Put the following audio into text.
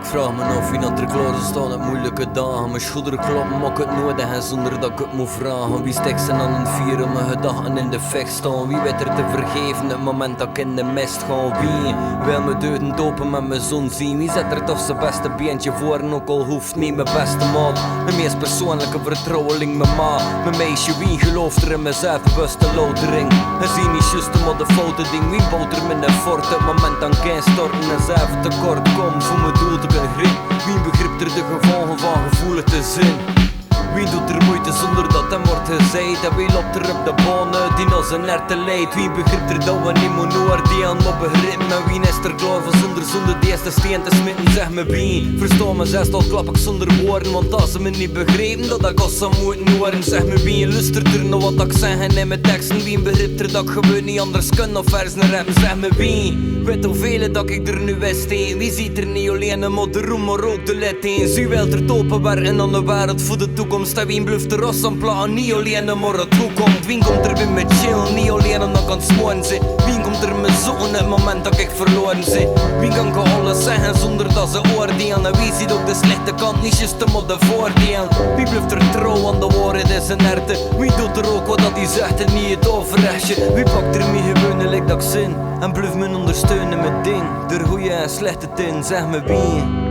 vraag me af wie dat er klaar zou staan uit moeilijke dagen. Mijn schouderen kloppen, maar ik het nodig en zonder dat ik het moet vragen. Wie steekt ze aan het vieren, mijn gedachten in de vecht staan? Wie weet er te vergeven het moment dat ik in de mist ga? Wie wil me deuden open met mijn zon zien? Wie zet er toch zijn beste beentje voor en ook al hoeft niet mijn beste maat? Mijn meest persoonlijke vertrouweling, mijn ma. Mijn meisje, wie gelooft er in mezelf, bewuste loutering? En zie niet juist maar de foute ding. Wie bouwt er met een fort het moment aan kan storten en zelf tekort kom voor mijn doel te kunnen grip? Wie begrijpt er de gevolgen van gevoelen te zin? Wie doet er moeite zonder dat hem wordt gezegd? En wie loopt er op de bonen die als een erte leidt? Wie begrijpt er dat we niet moeten oordelen maar begrijpen? En wie is er klaar voor zonder de eerste steen te smitten? Zeg me wie, versta me zelfs al klap ik zonder woorden. Want als ze me niet begrijpen dat ik als ze moeten horen. Zeg me wie, luistert er naar wat ik zeg en in mijn teksten? Wie begrijpt er dat ik gewoon niet anders kan of vers naar rappen? Zeg me wie, weet hoeveel dat ik er nu wist heen? Wie ziet er niet alleen maar de roem maar ook de let eens? Wie wil er topen werken aan de wereld voor de toekomst? En wie bluft er als een plan, niet alleen maar het toekomt? Wie komt er weer met chill, niet alleen omdat ik aan het smoren zit? Wie komt er met zo'n het moment dat ik verloren zit? Wie kan ik alles zeggen zonder dat ze oordelen? En wie ziet ook de slechte kant, niet juist maar de voordeel? Wie bluft er trouw aan de woorden in zijn herten? Wie doet er ook wat hij zegt en niet het overrechtje? Wie pakt er mee gewoonlijk dat ik zin? En bluft me ondersteunen met ding, er goeie en slechte tin, zeg me wie?